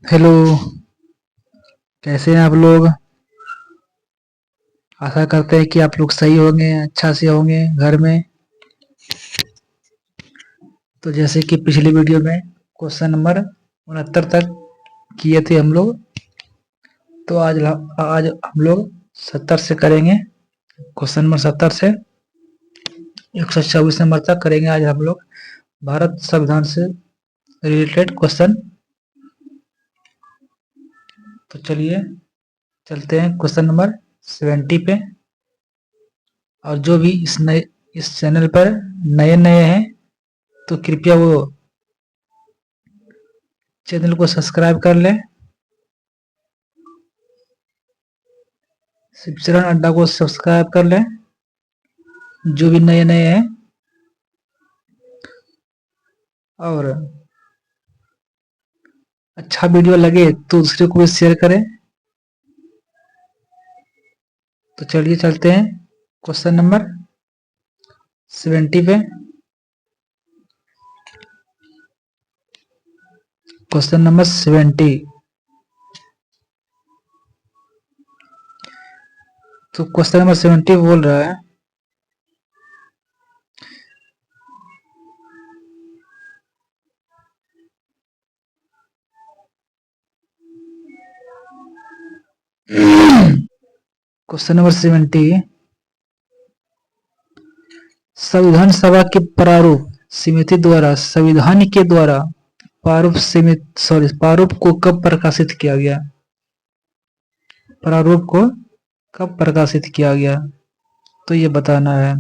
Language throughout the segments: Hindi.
हेलो। कैसे हैं आप लोग? आशा करते हैं कि आप लोग सही होंगे, अच्छा से होंगे घर में। तो जैसे कि पिछली वीडियो में क्वेश्चन नंबर 69 तक किए थे हम लोग, तो आज हम लोग 70 से करेंगे। क्वेश्चन नंबर 70 से 124 नंबर तक करेंगे आज हम लोग, भारत संविधान से रिलेटेड क्वेश्चन। तो चलिए चलते हैं क्वेश्चन नंबर 70 पे। और जो भी इस चैनल पर नए नए हैं, तो कृपया वो चैनल को सब्सक्राइब कर लें। शिवचरण अड्डा को सब्सक्राइब कर लें, जो भी नए नए हैं। और अच्छा वीडियो लगे तो दूसरे को भी शेयर करें। तो चलिए चलते हैं क्वेश्चन नंबर 70 पे। Question number 70। तो क्वेश्चन नंबर 70 बोल रहा है, क्वेश्चन नंबर 70, संविधान सभा के प्रारूप समिति द्वारा संविधान के द्वारा प्रारूप को कब प्रकाशित किया गया? प्रारूप को कब प्रकाशित किया गया, तो ये बताना है।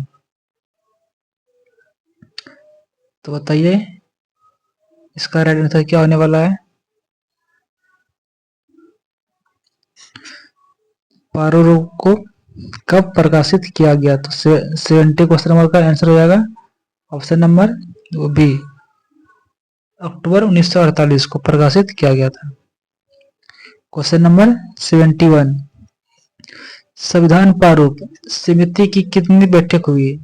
तो बताइए इसका राइट आंसर क्या होने वाला है। प्रारूप को कब प्रकाशित किया गया? तो 70 क्वेश्चन नंबर का आंसर हो जाएगा ऑप्शन नंबर बी, अक्टूबर 1948 को प्रकाशित किया गया था। क्वेश्चन नंबर 71, संविधान प्रारूप समिति की कितनी बैठक हुई?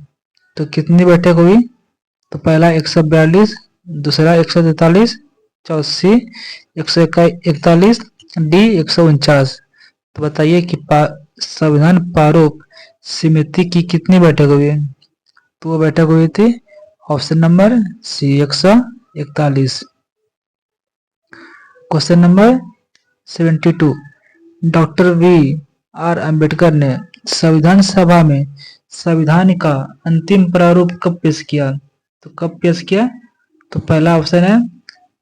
तो कितनी बैठक हुई? तो पहला 142, दूसरा 143, चौथी 141, डी 149। तो बताइए कि संविधान प्रारूप समिति की कितनी बैठक हुई? तो वो बैठक हुई थी option number C 141। Question number 72, doctor V R Ambedkar ने संविधान सभा में संविधान का अंतिम प्रारूप कब पेश किया? तो कब पेश किया? तो पहला ऑप्शन है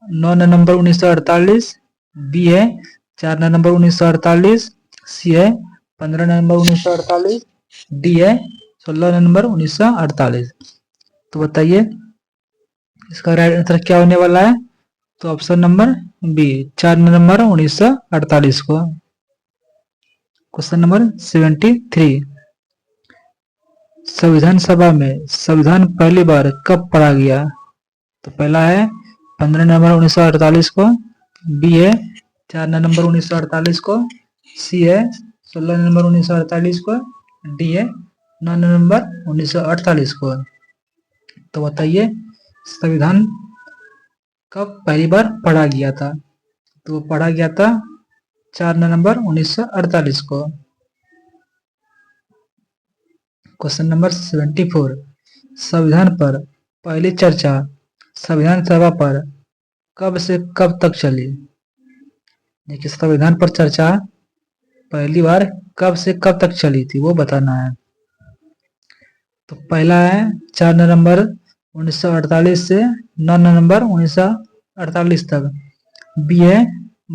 9 नवंबर 1948, बी है 4 नवंबर 1948, सी है 15 नवंबर 1948, डी है 16 नवंबर 1948। तो बताइए इसका राइट आंसर क्या होने वाला है। तो ऑप्शन नंबर बी 4 नवंबर 1948 को। क्वेश्चन नंबर 73, संविधान सभा में संविधान पहली बार कब पढ़ा गया? तो पहला है 15 नवंबर 1948 को, बी है 4 नवंबर 1948 को, सी है 16 नवंबर 1948 को, डी है 9 नवंबर 1948 को। तो बताइए संविधान कब पहली बार पढ़ा गया था? तो पढ़ा गया था 4 नवंबर 1948 को। क्वेश्चन नंबर 74, संविधान पर पहली चर्चा संविधान सभा पर कब से कब तक चली? देखिए संविधान पर चर्चा पहली बार कब से कब तक चली थी वो बताना है। तो पहला है 4 नवंबर 1948 से 9 नवंबर 1948 तक, बी है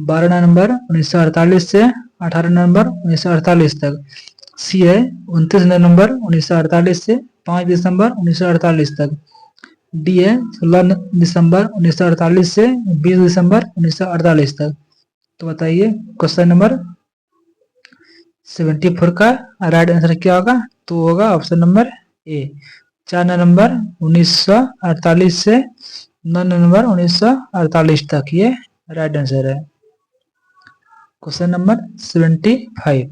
12 नवंबर 1948 से 18 नवंबर 1948 तक, सी है 29 नवंबर 1948 से 5 दिसंबर 1948 तक, डी है 16 दिसंबर 1948 से 20 दिसंबर 1948 तक। तो बताइए क्वेश्चन नंबर 74 का राइट आंसर क्या होगा? तो होगा ऑप्शन नंबर ए 4 नवंबर 1948 से 9 नवंबर 1948 तक, ये राइट आंसर है। Question number 75,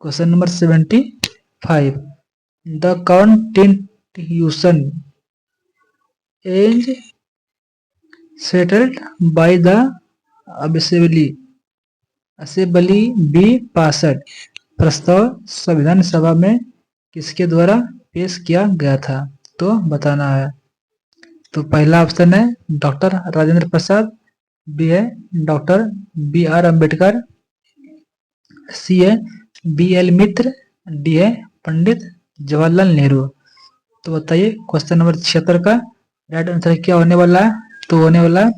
question number 75, the constitution as settled by the assembly assembly be passed प्रस्ताव संविधान सभा में किसके द्वारा पेश किया गया था, तो बताना है। तो पहला ऑप्शन है डॉक्टर राजेंद्र प्रसाद, बी है डॉक्टर बी आर अम्बेडकर, सी है बी एल मित्र, डी है पंडित जवाहरलाल नेहरू। तो बताइए क्वेश्चन नंबर 76 का राइट आंसर क्या होने वाला है, तो होने वाला है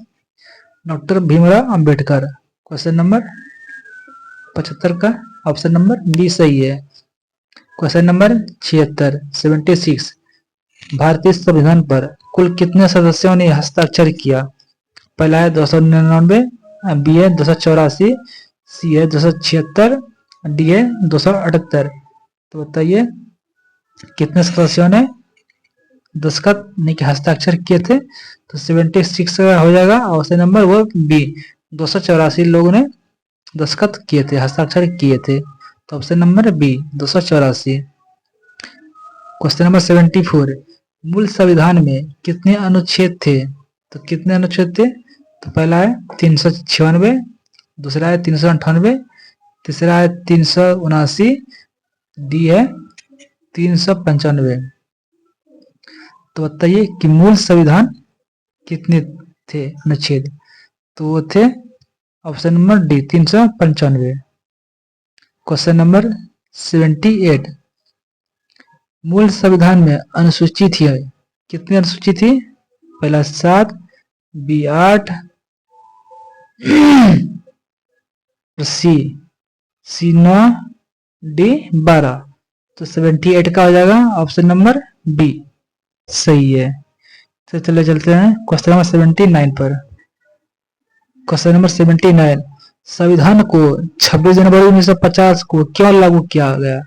doctor Bhimrao Ambedkar. Question number 75 का ऑप्शन नंबर बी सही है। क्वेश्चन नंबर 76 भारतीय संविधान पर कुल कितने सदस्यों ने हस्ताक्षर किया। पहला है 299, बी है 284, सी है 276, डी है 278। तो बताइए कितने सदस्यों ने दस्तखत नहीं कि हस्ताक्षर किए थे, तो 76 हो जाएगा ऑप्शन नंबर वो बी 284 लोगों ने दस्तखत किए थे, हस्ताक्षर किए थे। तो option number B 284। Question number 74 मूल संविधान में कितने अनुच्छेद थे, तो कितने अनुच्छेद थे, तो पहला है 396, दूसरा है 398, तीसरा है 379, डी है 395। तो बताइए कि मूल संविधान कितने थे अनुच्छेद, तो वो थे option number D 395। Question number 78 मूल संविधान में अनुसूची थी, कितनी अनुसूची थी, पहला 7, बी 8, सी 9, डी 12। तो 78 का हो जाएगा ऑप्शन नंबर बी सही है। तो चले चलते हैं क्वेश्चन नंबर 79 पर। क्वेश्चन नंबर 79 संविधान को 26 जनवरी 1950 को क्यों लागू किया गया,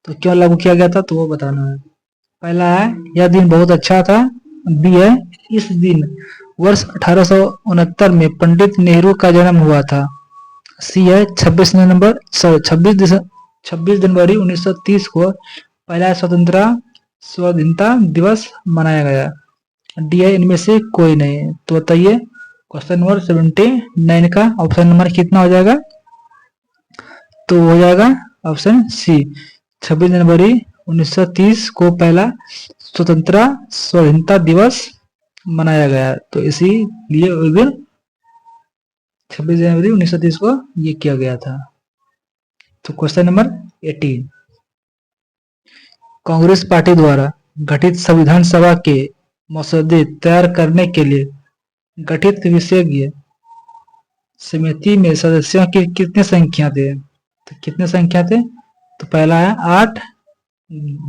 तो क्यों लागू किया गया था, तो वो बताना है। पहला है यह दिन बहुत अच्छा था, बी है इस दिन वर्ष 1869 में पंडित नेहरू का जन्म हुआ था, सी है 26 जनवरी 1930 को पहला स्वाधीनता दिवस मनाया गया, डी है इनमें से कोई नहीं। तो बताइए क्वेश्चन नंबर 79 का ऑप्शन नंबर कितना हो जाएगा, तो हो जाएगा ऑप्शन सी 26 जनवरी 1930 को पहला स्वाधीनता दिवस मनाया गया, तो इसीलिए उस दिन 26 जनवरी 1930 को ये किया गया था। तो क्वेश्चन नंबर 18 कांग्रेस पार्टी द्वारा गठित संविधान सभा के मसौदे तैयार करने के लिए गठित विशेषज्ञ समिति में सदस्यों की कितनी संख्या थे, तो कितने संख्या थे, तो पहला है 8,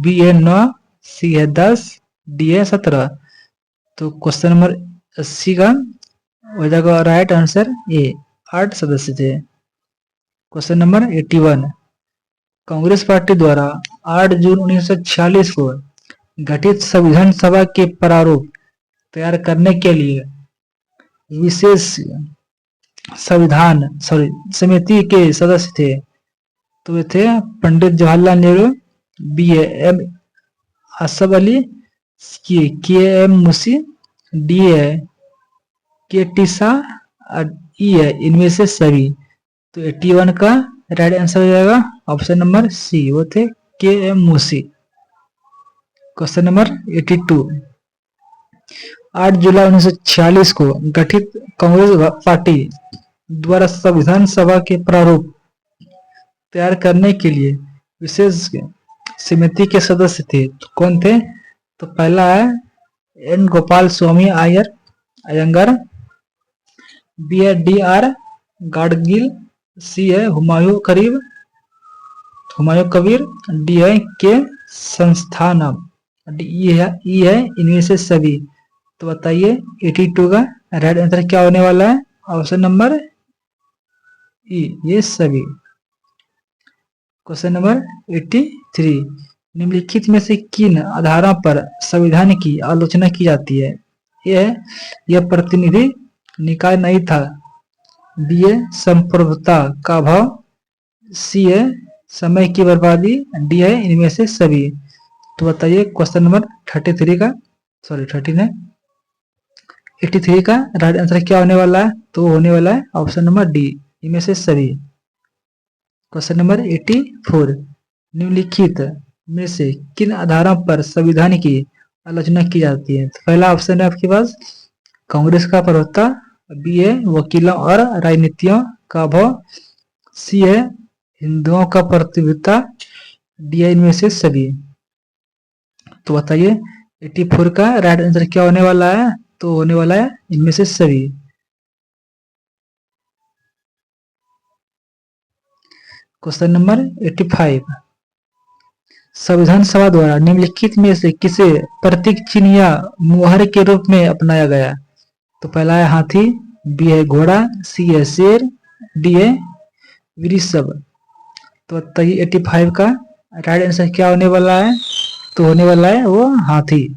बी है 9, सी है 10, डी है 17। तो क्वेश्चन नंबर 80 का हो जाएगा राइट आंसर ए 8 सदस्य थे। क्वेश्चन नंबर 81 कांग्रेस पार्टी द्वारा 8 जून 1946 को गठित संविधान सभा के प्रारूप तैयार करने के लिए विशेष समिति के सदस्य थे, तो वे थे पंडित जवाहरलाल नेहरू, बी एम असफ अली, के एम मुंशी, डी है के टी शाह, ई है इनमें से सभी। तो 81 का राइट आंसर हो जाएगा ऑप्शन नंबर सी, वो थे के एम मुंशी। क्वेश्चन नंबर 82 8 जुलाई 1946 को गठित कांग्रेस पार्टी द्वारा संविधान सभा के प्रारूप तैयार करने के लिए विशेष समिति के सदस्य थे, तो कौन थे, तो पहला है एन गोपाल स्वामी अयंगर, बी है डी आर गाडगिल, सी है हुमायूं कबीर, डी है के संस्थानम, ई है इनमें से सभी। तो बताइए 82 का राइट आंसर क्या होने वाला है, ऑप्शन नंबर ई ये सभी। क्वेश्चन नंबर 83 निम्नलिखित में से किन आधारों पर संविधान की आलोचना की जाती है, यह प्रतिनिधि निकाय नहीं था, बी है संप्रभुता का अभाव, सी है समय की बर्बादी, डी है इनमें से सभी। तो बताइए क्वेश्चन नंबर 33 का 39 83 का राइट आंसर क्या होने वाला है? तो होने वाला है ऑप्शन नंबर डी, इनमें से सभी। क्वेश्चन नंबर 84, निम्नलिखित में से किन आधारों पर संविधान की आलोचना की जाती है? तो पहला ऑप्शन है आपके पास कांग्रेस का प्रवक्ता, बी है वकीलों और राजनीतियों का अभाव, सी है हिंदुओं का प्रतियोगिता, डी है इनमें से सभी। तो बताइए 84 का राइट आंसर क्या होने वाला है? तो होने वाला है इनमें से सभी। क्वेश्चन नंबर 85, संविधान सभा द्वारा निम्नलिखित में से किसे प्रतीक चिन्ह या मुहर के रूप में अपनाया गया? तो पहला है हाथी, बी है घोड़ा, सी है शेर, डी है वृषभ। तो बताइए 85 का राइट आंसर क्या होने वाला है? तो होने वाला है वो हाथी,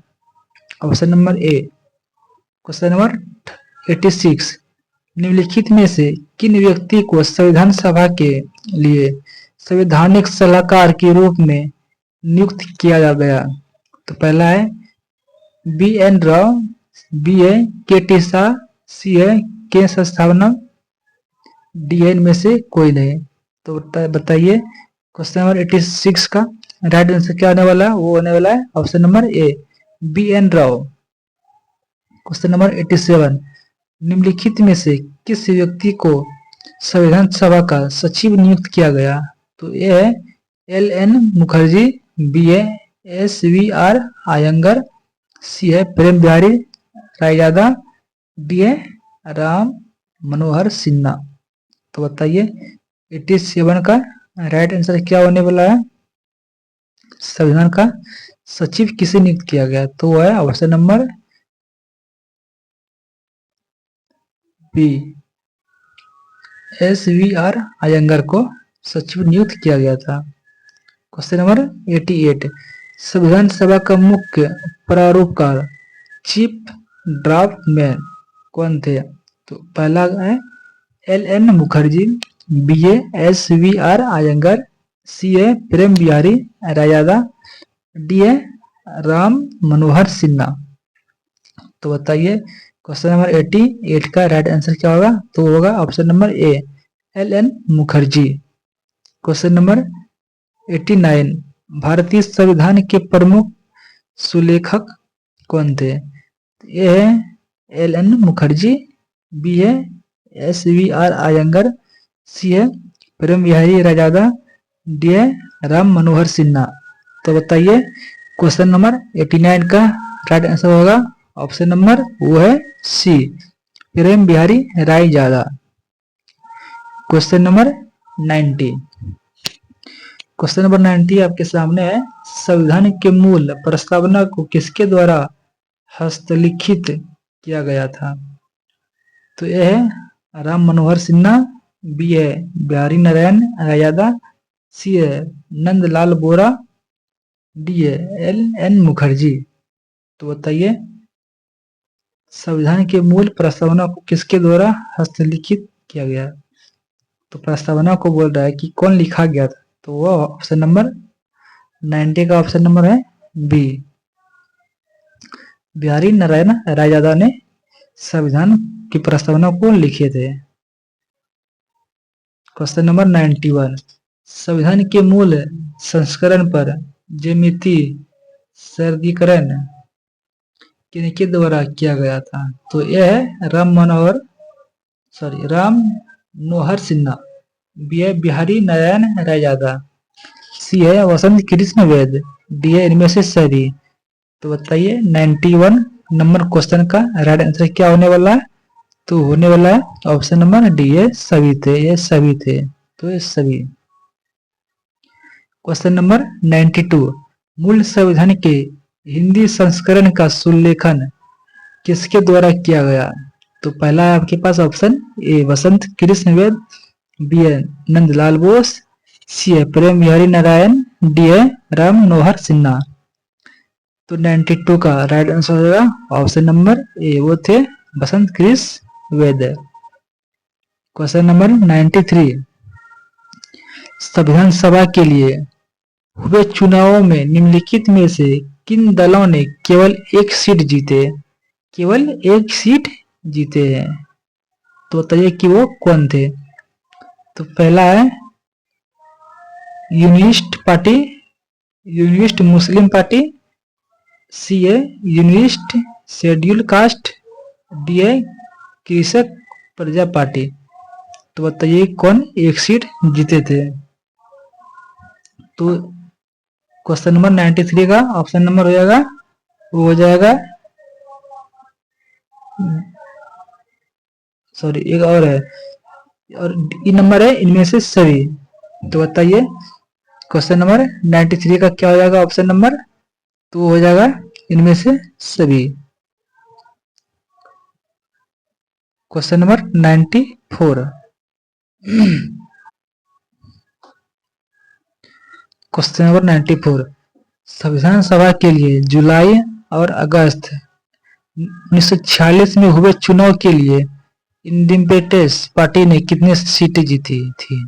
ऑप्शन नंबर ए। क्वेश्चन नंबर 86, निम्नलिखित में से किन व्यक्ति को संविधान सभा के लिए संवैधानिक सलाहकार के रूप में नियुक्त किया गया? तो पहला है बी एन राव, बी है के टी शाह, सी है के संस्थापना, डी है इनमें से कोई नहीं। तो बताइए क्वेश्चन नंबर 86 का राइट आंसर क्या होने वाला है? वो होने वाला है option number A, B N Rao. Question number 87, निम्नलिखित में से किस व्यक्ति को संविधान सभा का सचिव नियुक्त किया गया? तो ये है एल एन मुखर्जी, बी है एस वी आर आयंगर, सी है प्रेम बिहारी रायजादा, डी है राम मनोहर सिन्हा। तो बताइए 87 का राइट आंसर क्या होने वाला है? संविधान का सचिव किसे नियुक्त किया गया? तो वो है option number B, S V R Ayyangar को सचिव नियुक्त किया गया था। क्वेश्चन नंबर 88, संविधान सभा का मुख्य प्रारूपकार चीफ ड्राफ्ट मैन कौन थे? तो पहला है L N Mukherjee, B A S V R Iyengar, C A Prem Behari Raizada, D A Ram Manohar Sinha. तो बताइए क्वेश्चन नंबर 88 का राइट आंसर क्या होगा? तो होगा option number A, L N Mukherjee. Question number 89, भारतीय संविधान के प्रमुख सुलेखक कौन थे? ये है एल एन मुखर्जी, बी है एस वी आर आयंगर, सी है प्रेम बिहारी रायजादा, डी है राम मनोहर सिन्हा। तो बताइए क्वेश्चन नंबर 89 का राइट आंसर होगा ऑप्शन नंबर वो है C, Prem Behari Raizada. Question number 90, question number 90 आपके सामने है, संविधान के मूल प्रस्तावना को किसके द्वारा हस्तलिखित किया गया था? तो यह है राम मनोहर सिन्हा, बी है बिहारी नारायण रायजादा, सी है नंदलाल बोरा, डी है एल एन मुखर्जी। तो बताइए संविधान के मूल प्रस्तावना को किसके द्वारा हस्तलिखित किया गया? तो प्रस्तावना को बोल रहा है कि कौन लिखा गया था? तो वो ऑप्शन नंबर 90 का ऑप्शन नंबर है बी, बिहारी नारायण रायजादा ने संविधान की प्रस्तावना को लिखे थे। क्वेश्चन नंबर 91, संविधान के मूल संस्करण पर ज्यामिति सरलीकरण किनके द्वारा किया गया था? तो यह है राम मनोहर सिन्हा, बी है बिहारी नारायण रायजादा, सी है वसंत कृष्ण वैद्य, डी है इनमें से सभी। तो बताइए 91 नंबर क्वेश्चन का राइट आंसर क्या होने वाला है? तो होने वाला है ऑप्शन नंबर डी, ये सभी थे, ये सभी थे। तो ये सभी। क्वेश्चन नंबर 92, मूल संविधान के हिंदी संस्करण का सुलेखन किसके द्वारा किया गया? तो पहला है आपके पास option A Vasant Krishna Vaidya, B है नंदलाल बोस, सी है प्रेम बिहारी नारायण, डी है राम मनोहर सिन्हा। तो 92 का राइट आंसर होगा ऑप्शन नंबर ए, वो थे वसंत कृष्ण वैद्य। क्वेश्चन नंबर 93, संविधान सभा के लिए हुए चुनावों में निम्नलिखित में से किन दलों ने केवल एक सीट जीते? केवल एक सीट जीते हैं। तो बताइए कि वो कौन थे। तो पहला है Unionist Party, Unionist Muslim Party, C है यूनिस्ट शेड्यूल कास्ट, डी है कृषक प्रजा पार्टी। तो बताइए कौन एक सीट जीते थे। तो क्वेश्चन नंबर 93 का ऑप्शन नंबर हो जाएगा, वो हो जाएगा, सॉरी एक और है, और डी नंबर है इनमें से सभी। तो बताइए क्वेश्चन नंबर 93 का क्या हो जाएगा ऑप्शन नंबर, तो वो हो जाएगा इनमें से सभी। क्वेश्चन नंबर 94, क्वेश्चन नंबर 94, संविधान सभा के लिए जुलाई और अगस्त 1946 में हुए चुनाव के लिए इंडिपेंडेंस पार्टी ने कितनी सीटें जीती थी।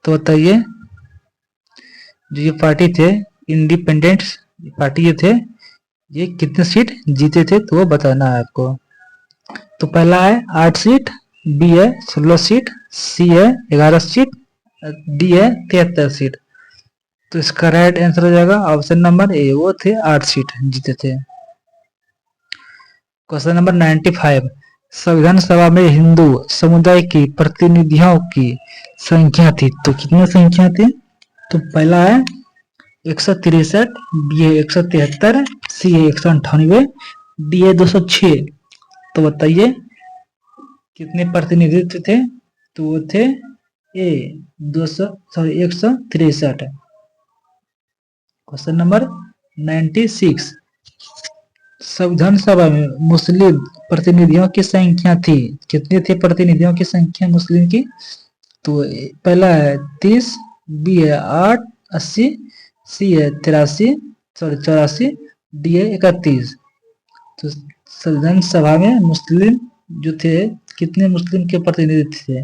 तो बताइए जो ये पार्टी थे इंडिपेंडेंस पार्टी ये थे, ये कितने सीट जीते थे तो वो बताना है आपको। तो पहला है 8 सीट, बी है 16 सीट, सी है 11 सीट, डी है 73 सीट। तो इसका राइट आंसर हो जाएगा ऑप्शन नंबर ए, वो थे 8 सीट जीते थे। क्वेश्चन नंबर 95, संविधान सभा में हिंदू समुदाय की प्रतिनिधियों की संख्या थी, तो कितनी संख्या थी। तो पहला है 163, बी है 173, सी है 198, डी है 206। तो बताइए कितने प्रतिनिधित्व थे। तो वो थे ए 163। क्वेश्चन नंबर 96, संविधान सभा में मुस्लिम प्रतिनिधियों की संख्या थी, कितने थे प्रतिनिधियों की संख्या मुस्लिम की। तो पहला है 30, बी है 8, 80, सी है 83, सॉरी 84, डी है 31। तो संविधान सभा में मुस्लिम जो थे, कितने मुस्लिम के प्रतिनिधि थे।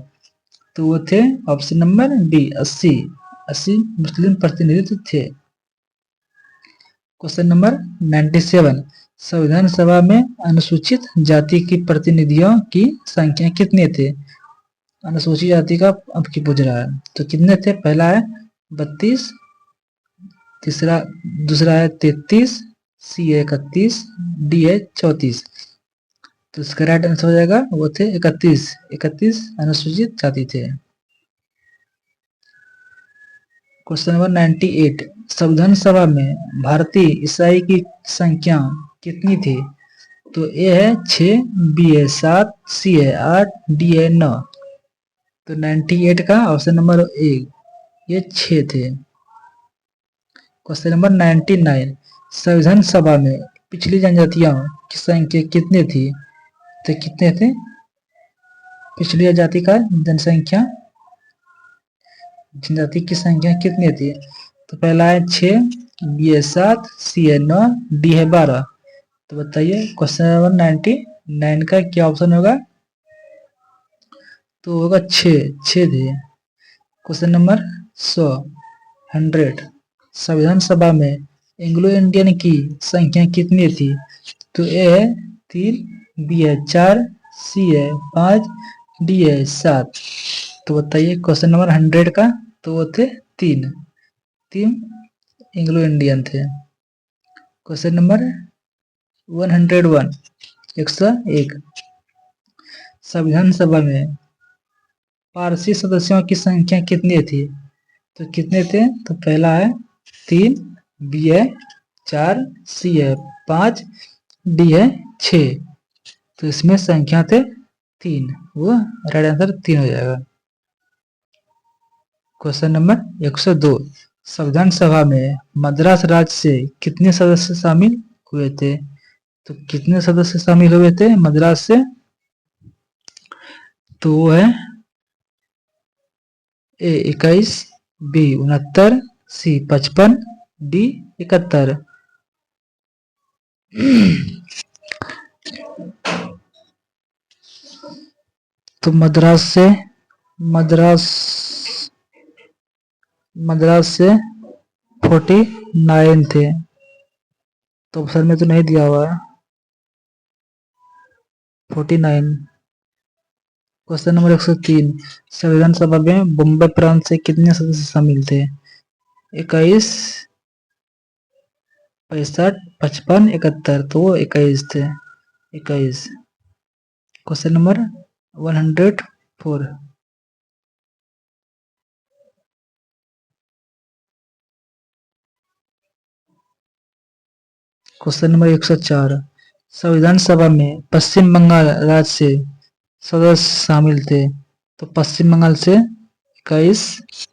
तो वो थे ऑप्शन नंबर बी 80, 80 मुस्लिम प्रतिनिधि थे। क्वेश्चन नंबर 97, संविधान सभा में अनुसूचित जाति की प्रतिनिधियों की संख्या कितने थे। अनुसूचित जाति का अब की पूछ रहा है, तो कितने थे। पहला है 32, तीसरा दूसरा है 33, सी है 31, डी है 34। तो इसका राइट आंसर हो जाएगा वो थे 31, 31 अनुसूचित जाति थे। क्वेश्चन नंबर 98, संविधान सभा में भारतीय ईसाई की संख्या कितनी थी। तो ए है 6, बी है 7, सी है 8, डी है 9। तो 98 का ऑप्शन नंबर ए ये 6 थे। क्वेश्चन नंबर 99, संविधान सभा में पिछली जनजातियों की संख्या कितनी थी। तो कितने थे पिछली जाति का जनसंख्या, जनजाति की संख्या कितनी थी। तो पहला है 6, बी है 7, सी है 9, डी है 12। तो बताइए क्वेश्चन नंबर 99 का क्या ऑप्शन होगा। तो होगा 6 थे। क्वेश्चन नंबर 100, संविधान सभा में एंग्लो इंडियन की संख्या कितनी थी। तो ए है 3, बी है 4, सी है 5, डी है 7। तो बताइए क्वेश्चन नंबर 100 का, तो वो थे 3 एंग्लो इंडियन थे। क्वेश्चन नंबर 101, 101, संविधान सभा में पारसी सदस्यों की संख्या कितनी थी। तो कितने थे। तो पहला है 3, बी है 4, सी है 5, डी है 6। तो इसमें संख्या थे 3, वो राइट आंसर 3 हो जाएगा। क्वेश्चन नंबर 102, संविधान सभा में मद्रास राज्य से कितने सदस्य शामिल हुए थे। तो कितने सदस्य शामिल हुए थे मद्रास से। तो वो है ए 21, बी 69, सी 55, डी 71। तो मद्रास मद्रास से 49 थे। तो ऑप्शन में तो नहीं दिया हुआ है। 49। क्वेश्चन नंबर 103, संविधान सभा में बम्बई प्रांत से कितने सदस्य शामिल थे? 21, 65, 55, 71, तो वो 21 थे। 21। क्वेश्चन नंबर 104, क्वेश्चन नंबर 104, संविधान सभा में पश्चिम बंगाल राज्य से सदस्य शामिल थे? तो पश्चिम बंगाल से 21,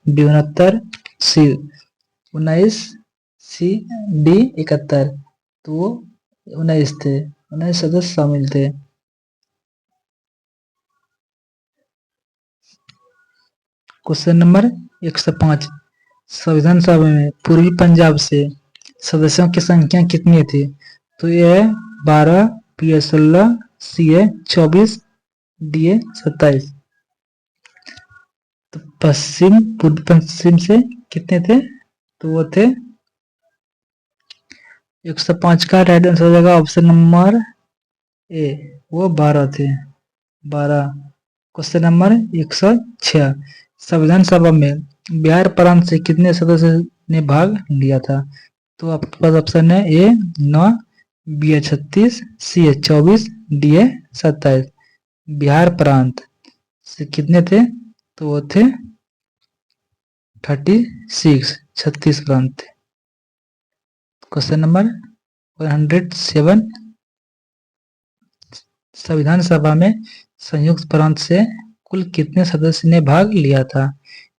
बी 69, सी 19, सी डी 71, तो वो 19 थे। 19 सदस्य शामिल थे। क्वेश्चन नंबर 105, संविधान सभा में पूर्वी पंजाब से सदस्यों की संख्या कितनी थी? तो ये है 12, बी 16, सी है 24, डी है 27। तो पूर्व पश्चिम से कितने थे? तो वो थे 105 का राइट आंसर हो जाएगा ऑप्शन नंबर ए, वो 12 थे। 12। क्वेश्चन नंबर 106, संविधान सभा में बिहार प्रांत से कितने सदस्य ने भाग लिया था? तो आपके पास ऑप्शन है ए 9, बी है 36, सी है 24, डी है 27। बिहार प्रांत से कितने थे? तो वो थे 36, 36 प्रांत थे। क्वेश्चन नंबर 107, संविधान सभा में संयुक्त प्रांत से कुल कितने सदस्य ने भाग लिया था?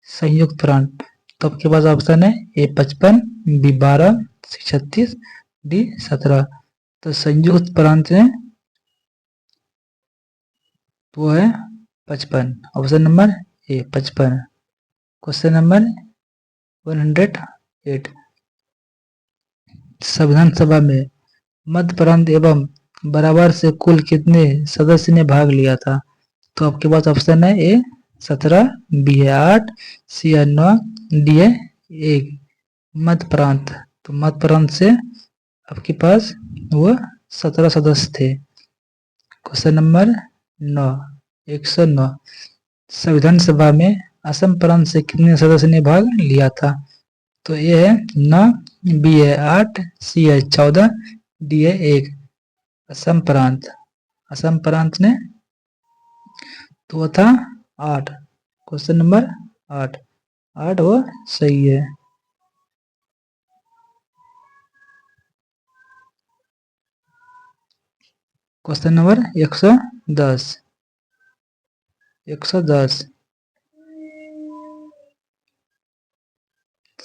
संयुक्त प्रांत, तो आपके पास ऑप्शन है ए 55, बी 12, सी 36, डी 17। तो संयुक्त प्रांत में वो है 55, ऑप्शन नंबर ए 55। क्वेश्चन नंबर 108, संविधान सभा में मध्य प्रांत एवं बराबर से कुल कितने सदस्य ने भाग लिया था? तो आपके पास ऑप्शन है ए 17, बी है 8, सी है 9, डी है 1। मध्य प्रांत, तो मध्य प्रांत से आपके पास वो 17 सदस्य थे। क्वेश्चन नंबर 9, 109, संविधान सभा में असम प्रांत से कितने सदस्य ने भाग लिया था? तो ए है 9, बी है 8, सी है 14, डी है 1। असम प्रांत, असम प्रांत ने तो वो था 8। क्वेश्चन नंबर 8, 8 वो सही है। क्वेश्चन नंबर 110, 110,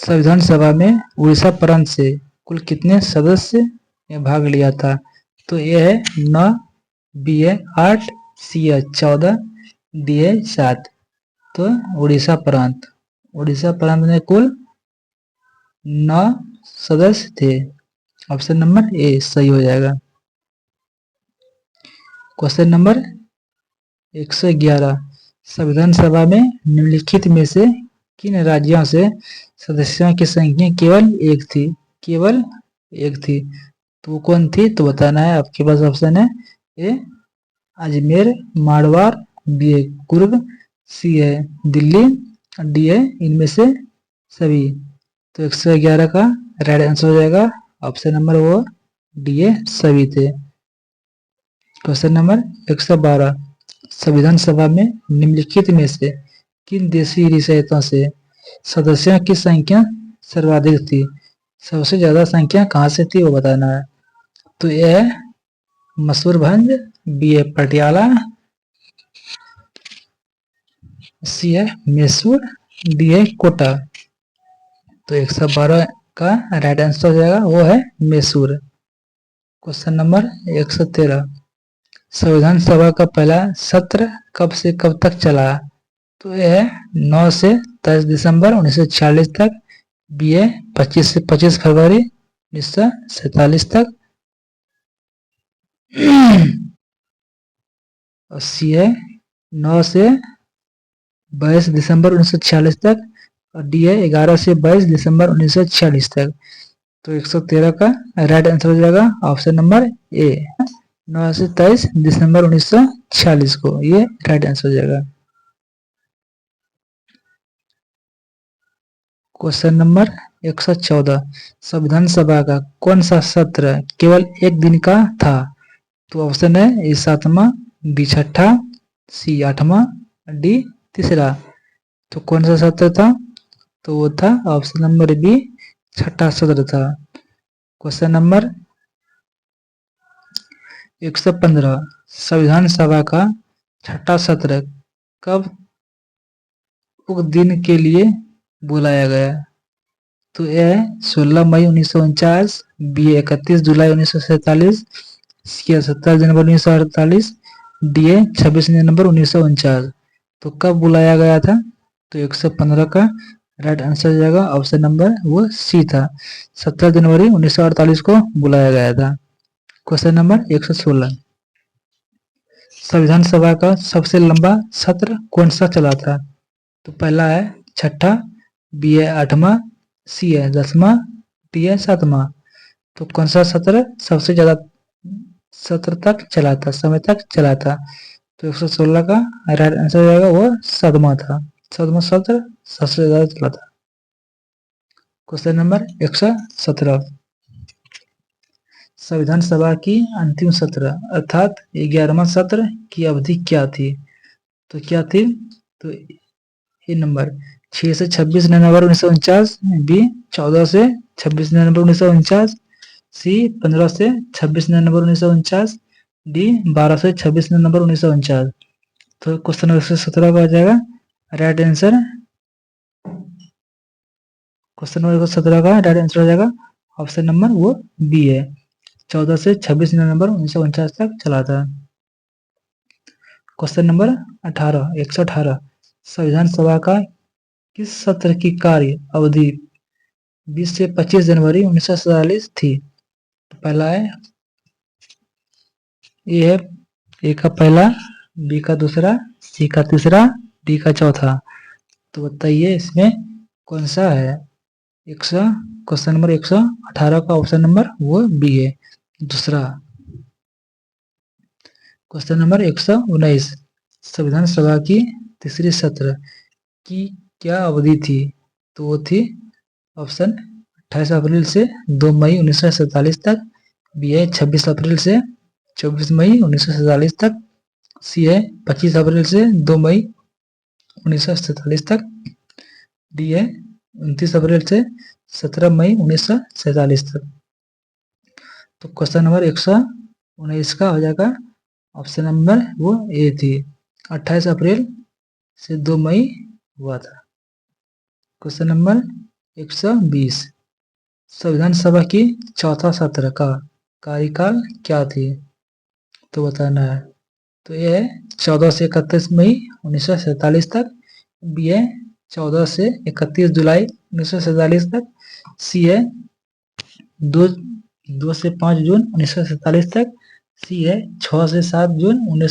संविधान सभा में उड़ीसा प्रांत से कुल कितने सदस्य ने भाग लिया था? तो ये है 9, बी है 8, सी है 14, डी है 7। तो उड़ीसा प्रांत में कुल 9 सदस्य थे। ऑप्शन नंबर ए सही हो जाएगा। क्वेश्चन नंबर 111, संविधान सभा में निम्नलिखित में से किन राज्यों से सदस्यों की संख्या केवल एक थी? केवल एक थी, तो वो कौन थी? तो बताना है। आपके पास ऑप्शन है ए अजमेर, मारवाड़, बी है कुर्ग, सी है दिल्ली, डी है इनमें से सभी। तो 111 का राइट आंसर हो जाएगा ऑप्शन नंबर वो डी है सभी थे। क्वेश्चन नंबर 112, संविधान सभा में निम्नलिखित में से किन देशी रियासतों से सदस्यों की संख्या सर्वाधिक थी? सबसे ज्यादा संख्या कहाँ से थी वो बताना है। तो यह है मसूरभंज, बी है पटियाला, सी है मैसूर, डी है कोटा। तो 112 का राइट आंसर हो जाएगा वो है मैसूर। क्वेश्चन नंबर 113, संविधान सभा का पहला सत्र कब से कब तक चला? तो यह है 9 से 10 दिसंबर 1946 तक, बी है 25 से 25 फरवरी 1947 तक, और सी है 9 से 22 दिसंबर 1946 तक, और डी है 11 से 22 दिसंबर 1946 तक। तो 113 का राइट आंसर हो जाएगा ऑप्शन नंबर ए 9 से 23 दिसंबर 1946 को, ये राइट आंसर हो जाएगा। क्वेश्चन नंबर 114, संविधान सभा का कौन सा सत्र केवल एक दिन का था? तो ऑप्शन है ए 7वां, बी 6ठा, सी 8वां, डी तीसरा। तो कौन सा सत्र था? तो वो था ऑप्शन नंबर बी 6ठा सत्र था। क्वेश्चन नंबर 115, संविधान सभा का 6ठा सत्र कब उक्त दिन के लिए बुलाया गया? तो ए 16 मई 1949, बी 31 जुलाई 1947, सी 17 जनवरी 1948, डी 26 नवंबर 1949। तो कब बुलाया गया था? तो 115 का राइट आंसर हो जाएगा ऑप्शन नंबर वो सी था, 17 जनवरी 1948 को बुलाया गया था। क्वेश्चन नंबर 116, संविधान सभा का सबसे लंबा सत्र कौन सा चला था? तो पहला है 6ठा, बी 8वां, सी 10वां, डी 7वां। तो कौन सा सत्र सबसे ज्यादा सत्र तक चला था, समय तक चला था? तो 116 का राइट आंसर हो जाएगा वो 7वां था, 7वां सत्र सबसे ज्यादा चला था। क्वेश्चन नंबर 117, संविधान सभा की अंतिम सत्र अर्थात 11वां सत्र की अवधि क्या थी? तो क्या थी? तो ये नंबर 6 से 26 नवंबर 1949, बी 14 से 26 नवंबर 1949, सी 15 से 26 नवंबर 1949, डी 12 से 26 नवंबर 1949। तो क्वेश्चन नंबर 117 का आ जाएगा राइट आंसर, क्वेश्चन नंबर 117 का राइट आंसर हो जाएगा ऑप्शन नंबर वो बी है, 14 से 26 नवंबर 1949 तक चला था। क्वेश्चन नंबर 18, 118, संविधान सभा का किस सत्र की कार्य अवधि 20 से 25 जनवरी 1947 थी? तो पहला है ये है, ए का पहला, बी का दूसरा, सी का तीसरा, डी का चौथा। तो बताइए इसमें कौन सा है? क्वेश्चन नंबर 118 का ऑप्शन नंबर वो बी है, दूसरा। क्वेश्चन नंबर 119, संविधान सभा की तीसरी सत्र की क्या अवधि थी? तो वो थी ऑप्शन 28 अप्रैल से 2 मई 1947 तक, बी है 26 अप्रैल से 24 मई 1947 तक, सी है 25 अप्रैल से 2 मई 1947 तक, डी है 29 अप्रैल से 17 मई 1947 तक। तो क्वेश्चन नंबर 119 का हो जाएगा ऑप्शन नंबर वो ए थी, 28 अप्रैल से 2 मई हुआ था। क्वेश्चन नंबर 120, संविधान सभा की चौथा सत्र का कार्यकाल क्या थी? तो बताना है। तो ये है 14 से 31 मई 1947 तक, बी है 14 से 31 जुलाई 1947 तक, सी है 2 से 5 जून 1947 तक, सी है 6 से 7 जून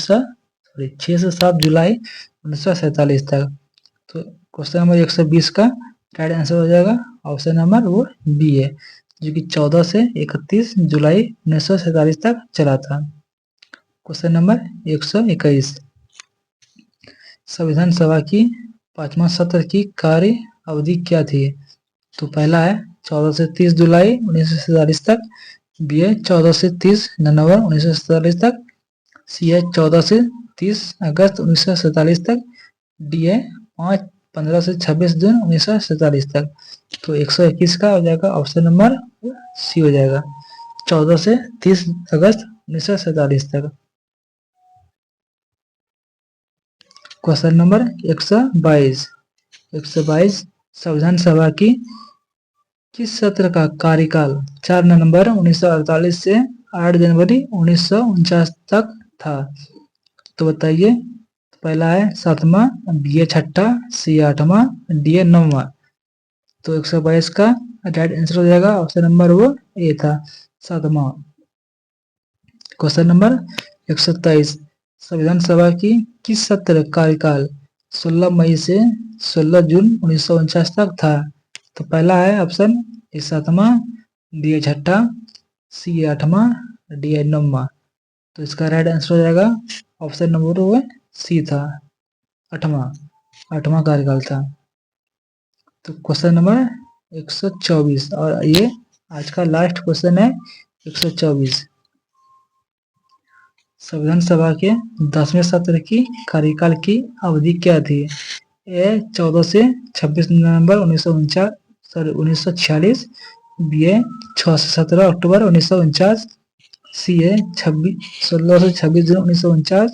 6 से 7 जुलाई 1947 तक। तो क्वेश्चन नंबर 120 का राइट आंसर हो जाएगा ऑप्शन नंबर वो बी है, जो कि 14 से 31 जुलाई 1947 तक चला था। क्वेश्चन नंबर 121, संविधान सभा की 5वां सत्र की कार्य अवधि क्या थी? तो पहला है 14 से 30 जुलाई 1947 तक, बी है 14 से 30 नवंबर 1947 तक, सी है 14 से 30 अगस्त 1947 तक, डी है 15 से 26 जून 1947 तक। तो 121 का हो जाएगा ऑप्शन नंबर सी हो जाएगा, 14 से 30 अगस्त 1947 तक। क्वेश्चन नंबर 122, 122, संविधान सभा की किस सत्र का कार्यकाल 4 नवंबर 1948 से 8 जनवरी 1949 तक था? तो बताइए। पहला है 7वां, बी है 6ठा, सी 8वां, डी है 9वां। तो 122 का राइट आंसर हो जाएगा ऑप्शन नंबर वो ए था, 7वां। क्वेश्चन नंबर 127, संविधान सभा की किस सत्र कार्यकाल 16 मई से 16 जून 1949 तक था? तो पहला है ऑप्शन ए 7वां, बी है 6ठा, सी 8वां, डी है 9वां। तो इसका राइट आंसर हो जाएगा ऑप्शन नंबर वो सी था, आठवां आठवां कार्यकाल था। तो क्वेश्चन नंबर 124 और ये आज का लास्ट क्वेश्चन है 124। संविधान सभा के 10वें सत्र की कार्यकाल की अवधि क्या थी? ए 14 से 26 नवंबर 1946, बी ए 6 से 17 अक्टूबर 1949, सी है 16 से 26 जून 1949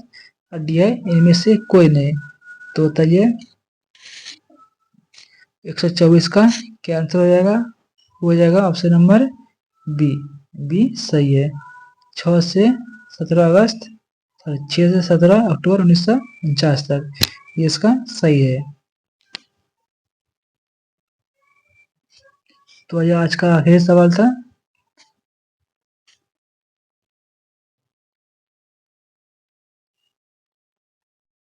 और डी है इनमें से कोई नहीं। तो बताइए 124 का क्या आंसर हो जाएगा ऑप्शन नंबर बी। बी सही है। 6 से 17 अगस्त, 6 से 17 अक्टूबर 1949 तक, ये इसका सही है। तो ये आज का आखिरी सवाल था।